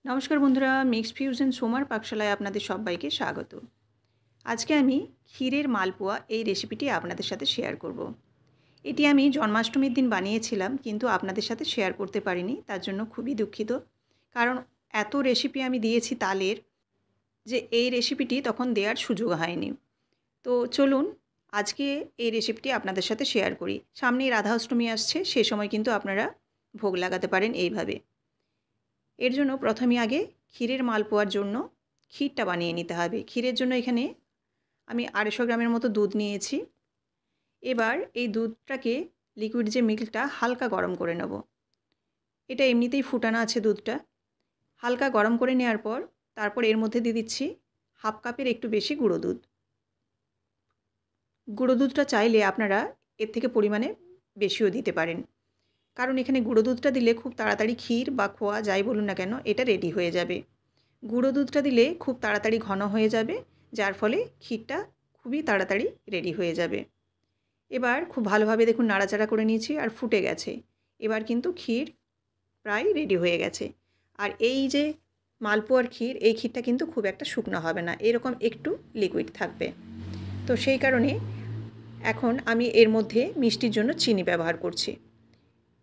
নমস্কার বন্ধুরা, mixed fusion সোমার পাকশালায় আপনাদের সবাইকে স্বাগত। আজকে আমি ক্ষীরের মালপোয়া এই রেসিপিটি আপনাদের সাথে শেয়ার করব। এটি আমি জন্মাষ্টমীর দিন বানিয়েছিলাম, কিন্তু আপনাদের সাথে শেয়ার করতে পারিনি, তার জন্য খুবই দুঃখিত। কারণ এত রেসিপি আমি দিয়েছি তালের, যে এই রেসিপিটি তখন দেওয়ার সুযোগ হয়নি। তো চলুন আজকে এই রেসিপিটি আপনাদের সাথে শেয়ার করি। সামনেই রাধা অষ্টমী আসছে, সে সময় কিন্তু আপনারা ভোগ লাগাতে পারেন এইভাবে। এর জন্য প্রথমে আগে ক্ষীরের মালপোয়ার জন্য ক্ষীরটা বানিয়ে নিতে হবে। ক্ষীরের জন্য এখানে আমি 250 গ্রামের মতো দুধ নিয়েছি। এবার এই দুধটাকে, লিকুইড যে মিল্কটা, হালকা গরম করে নেব। এটা এমনিতেই ফুটানো আছে দুধটা। হালকা গরম করে নেওয়ার পর তারপর এর মধ্যে দিয়ে দিচ্ছি হাফ কাপের একটু বেশি গুঁড়ো দুধ। গুঁড়ো দুধটা চাইলে আপনারা এর থেকে পরিমাণে বেশিও দিতে পারেন, কারণ এখানে গুঁড়ো দুধটা দিলে খুব তাড়াতাড়ি ক্ষীর বা খোয়া যাই বলুন না কেন এটা রেডি হয়ে যাবে। গুঁড়ো দুধটা দিলে খুব তাড়াতাড়ি ঘন হয়ে যাবে, যার ফলে ক্ষীরটা খুবই তাড়াতাড়ি রেডি হয়ে যাবে। এবার খুব ভালোভাবে দেখুন নাড়াচাড়া করে নিয়েছি আর ফুটে গেছে। এবার কিন্তু ক্ষীর প্রায় রেডি হয়ে গেছে। আর এই যে মালপোয়ার ক্ষীর, এই ক্ষীরটা কিন্তু খুব একটা শুকনো হবে না, এরকম একটু লিকুইড থাকবে। তো সেই কারণে এখন আমি এর মধ্যে মিষ্টির জন্য চিনি ব্যবহার করছি।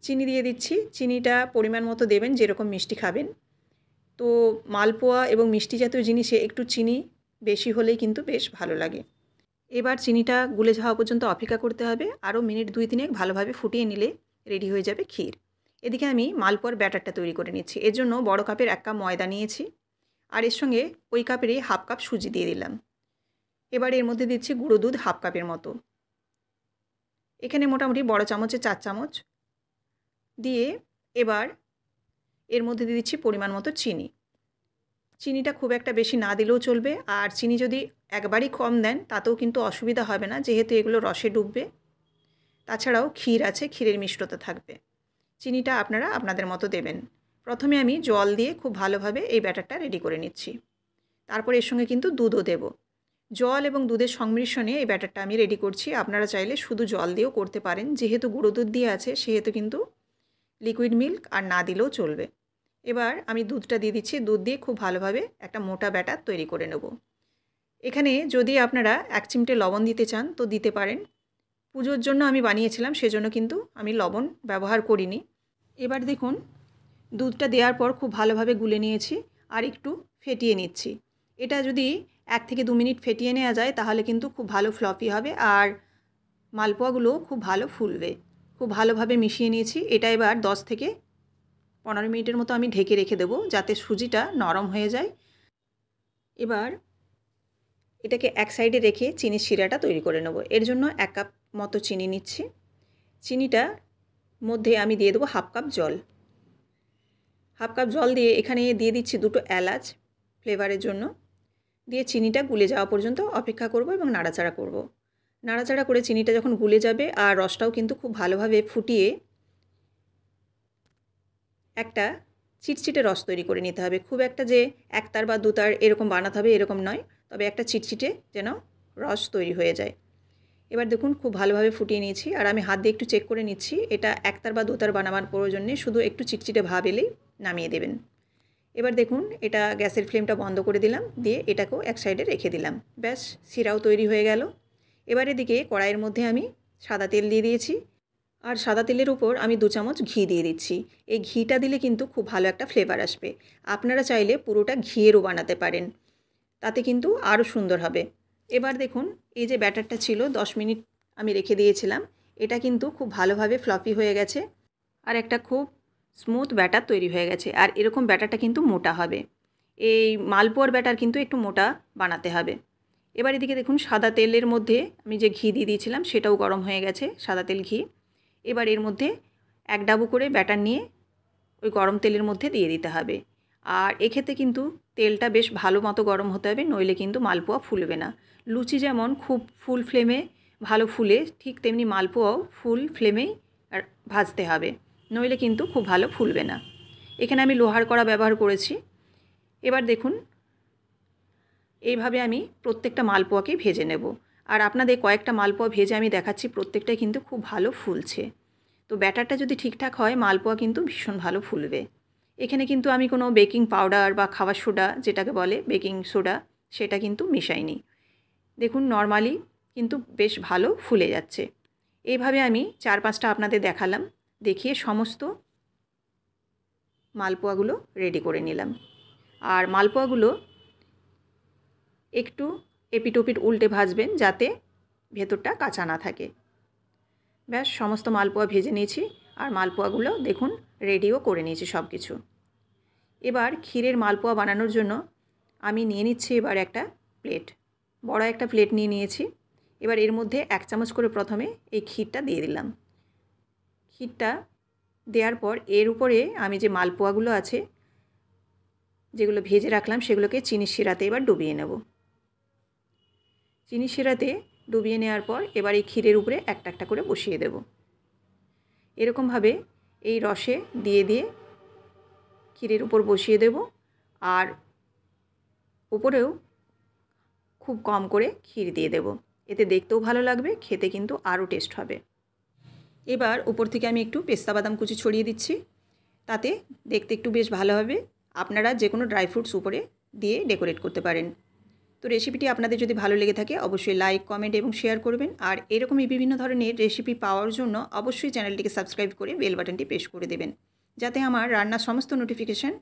চিনি দিয়ে দিচ্ছি। চিনিটা পরিমাণ মতো দেবেন, যেরকম মিষ্টি খাবেন। তো মালপোয়া এবং মিষ্টি জাতীয় জিনিসে একটু চিনি বেশি হলেই কিন্তু বেশ ভালো লাগে। এবার চিনিটা গুলে যাওয়া পর্যন্ত অপেক্ষা করতে হবে। আরও মিনিট 2-3 ভালোভাবে ফুটিয়ে নিলে রেডি হয়ে যাবে ক্ষীর। এদিকে আমি মালপোয়ার ব্যাটারটা তৈরি করে নিচ্ছি। এর জন্য বড় কাপের 1 কাপ ময়দা নিয়েছি, আর এর সঙ্গে ওই কাপেরই হাফ কাপ সুজি দিয়ে দিলাম। এবার এর মধ্যে দিচ্ছি গুঁড়ো দুধ হাফ কাপের মতো। এখানে মোটামুটি বড় চামচে 4 চামচ দিয়ে এবার এর মধ্যে দিয়ে দিচ্ছি পরিমাণ মতো চিনি। চিনিটা খুব একটা বেশি না দিলেও চলবে, আর চিনি যদি একবারই কম দেন তাতেও কিন্তু অসুবিধা হবে না, যেহেতু এগুলো রসে ডুববে। তাছাড়াও ক্ষীর আছে, ক্ষীরের মিষ্টতা থাকবে। চিনিটা আপনারা আপনাদের মতো দেবেন। প্রথমে আমি জল দিয়ে খুব ভালোভাবে এই ব্যাটারটা রেডি করে নিচ্ছি। তারপর এর সঙ্গে কিন্তু দুধও দেব। জল এবং দুধের সংমিশ্রণে এই ব্যাটারটা আমি রেডি করছি। আপনারা চাইলে শুধু জল দিয়েও করতে পারেন, যেহেতু গুঁড়ো দুধ দিয়ে আছে সেহেতু কিন্তু লিকুইড মিল্ক আর না দিলেও চলবে। এবার আমি দুধটা দিয়ে দিচ্ছি। দুধ দিয়ে খুব ভালোভাবে একটা মোটা ব্যাটার তৈরি করে নেব। এখানে যদি আপনারা 1 চিমটে লবণ দিতে চান তো দিতে পারেন। পুজোর জন্য আমি বানিয়েছিলাম, সেজন্য কিন্তু আমি লবণ ব্যবহার করিনি। এবার দেখুন দুধটা দেওয়ার পর খুব ভালোভাবে গুলে নিয়েছি আর একটু ফেটিয়ে নিচ্ছি। এটা যদি 1 থেকে 2 মিনিট ফেটিয়ে নেওয়া যায় তাহলে কিন্তু খুব ভালো ফ্লফি হবে আর মালপোয়াগুলো খুব ভালো ফুলবে। খুব ভালোভাবে মিশিয়ে নিয়েছি। এটা এবার 10 থেকে 15 মিনিটের মতো আমি ঢেকে রেখে দেবো, যাতে সুজিটা নরম হয়ে যায়। এবার এটাকে এক সাইডে রেখে চিনির শিরাটা তৈরি করে নেব। এর জন্য 1 কাপ মতো চিনি নিচ্ছি। চিনিটার মধ্যে আমি দিয়ে দেবো হাফ কাপ জল। হাফ কাপ জল দিয়ে এখানে দিয়ে দিচ্ছি 2টো এলাচ ফ্লেভারের জন্য। দিয়ে চিনিটা গুলে যাওয়া পর্যন্ত অপেক্ষা করব এবং নাড়াচাড়া করব। নাড়াচাড়া করে চিনিটা যখন গুলে যাবে আর রসটাও কিন্তু খুব ভালোভাবে ফুটিয়ে একটা চিটচিটে রস তৈরি করে নিতে হবে। খুব একটা যে 1 তার বা 2 তার এরকম বানাতে হবে এরকম নয়, তবে একটা চিটচিটে যেন রস তৈরি হয়ে যায়। এবার দেখুন খুব ভালোভাবে ফুটিয়ে নিয়েছি, আর আমি হাত দিয়ে একটু চেক করে নিচ্ছি। এটা 1 তার বা 2 তার বানাবার প্রয়োজন নেই, শুধু একটু চিটচিটে ভাব এলেই নামিয়ে দেবেন। এবার দেখুন এটা গ্যাসের ফ্লেমটা বন্ধ করে দিলাম, দিয়ে এটাকেও এক সাইডে রেখে দিলাম। ব্যাস, শিরাও তৈরি হয়ে গেল। এবার এদিকে কড়াইয়ের মধ্যে আমি সাদা তেল দিয়ে দিয়েছি, আর সাদা তেলের উপর আমি 2 চামচ ঘি দিয়ে দিচ্ছি। এই ঘিটা দিলে কিন্তু খুব ভালো একটা ফ্লেভার আসবে। আপনারা চাইলে পুরোটা ঘিয়েরও বানাতে পারেন, তাতে কিন্তু আরও সুন্দর হবে। এবার দেখুন এই যে ব্যাটারটা ছিল 10 মিনিট আমি রেখে দিয়েছিলাম, এটা কিন্তু খুব ভালোভাবে ফ্লফি হয়ে গেছে আর একটা খুব স্মুথ ব্যাটার তৈরি হয়ে গেছে। আর এরকম ব্যাটারটা কিন্তু মোটা হবে। এই মালপোয়ার ব্যাটার কিন্তু একটু মোটা বানাতে হবে। এবার এদিকে দেখুন সাদা তেলের মধ্যে আমি যে ঘি দিয়ে দিয়েছিলাম সেটাও গরম হয়ে গেছে, সাদা তেল ঘি। এবার এর মধ্যে 1 ডাবু করে ব্যাটার নিয়ে ওই গরম তেলের মধ্যে দিয়ে দিতে হবে। আর এক্ষেত্রে কিন্তু তেলটা বেশ ভালো মতো গরম হতে হবে, নইলে কিন্তু মালপোয়া ফুলবে না। লুচি যেমন খুব ফুল ফ্লেমে ভালো ফুলে, ঠিক তেমনি মালপোয়াও ফুল ফ্লেমেই ভাজতে হবে, নইলে কিন্তু খুব ভালো ফুলবে না। এখানে আমি লোহার কড়া ব্যবহার করেছি। এবার দেখুন এইভাবে আমি প্রত্যেকটা মালপোয়াকে ভেজে নেব। আর আপনাদের কয়েকটা মালপোয়া ভেজে আমি দেখাচ্ছি, প্রত্যেকটাই কিন্তু খুব ভালো ফুলছে। তো ব্যাটারটা যদি ঠিকঠাক হয় মালপোয়া কিন্তু ভীষণ ভালো ফুলবে। এখানে কিন্তু আমি কোনো বেকিং পাউডার বা খাবার সোডা যেটাকে বলে বেকিং সোডা সেটা কিন্তু মেশাইনি। দেখুন নর্মালি কিন্তু বেশ ভালো ফুলে যাচ্ছে। এইভাবে আমি 4-5টা আপনাদের দেখালাম, দেখিয়ে সমস্ত মালপোয়াগুলো রেডি করে নিলাম। আর মালপোয়াগুলো একটু এপিট-ওপিট উল্টে ভাজবেন যাতে ভেতরটা কাঁচা না থাকে। ব্যাস সমস্ত মালপোয়া ভেজে নিয়েছি আর মালপোয়াগুলো দেখুন রেডিও করে নিয়েছি সব কিছু। এবার ক্ষীরের মালপোয়া বানানোর জন্য আমি নিয়ে নিচ্ছি এবার একটা প্লেট, বড় একটা প্লেট নিয়ে নিয়েছি। এবার এর মধ্যে 1 চামচ করে প্রথমে এই ক্ষীরটা দিয়ে দিলাম। ক্ষীরটা দেওয়ার পর এর উপরে আমি যে মালপোয়াগুলো আছে যেগুলো ভেজে রাখলাম সেগুলোকে চিনির শিরাতে এবার ডুবিয়ে নেব। চিনির শিরাতে ডুবিয়ে নেওয়ার পর এবার এই ক্ষীরের উপরে একটা একটা করে বসিয়ে দেব। এরকমভাবে এই রসে দিয়ে দিয়ে ক্ষীরের উপর বসিয়ে দেব আর উপরেও খুব কম করে ক্ষীর দিয়ে দেব। এতে দেখতেও ভালো লাগবে, খেতে কিন্তু আরও টেস্ট হবে। এবার উপর থেকে আমি একটু পেস্তা বাদাম কুচি ছড়িয়ে দিচ্ছি, তাতে দেখতে একটু বেশ ভালো হবে। আপনারা যে কোনো ড্রাই ফ্রুটস উপরে দিয়ে ডেকোরেট করতে পারেন। তো রেসিপিটি আপনাদের যদি ভালো লেগে থাকে অবশ্যই লাইক, কমেন্ট এবং শেয়ার করবেন। আর এরকমই বিভিন্ন ধরনের রেসিপি পাওয়ার জন্য অবশ্যই চ্যানেলটিকে সাবস্ক্রাইব করে বেল বাটনটি প্রেস করে দেবেন, যাতে আমার রান্নার সমস্ত নোটিফিকেশান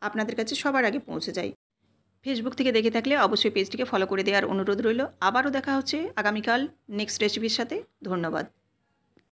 আপনাদের কাছে সবার আগে পৌঁছে যায়। ফেসবুক থেকে দেখে থাকলে অবশ্যই পেজটিকে ফলো করে দেওয়ার অনুরোধ রইল। আবারও দেখা হচ্ছে আগামীকাল নেক্সট রেসিপির সাথে। ধন্যবাদ।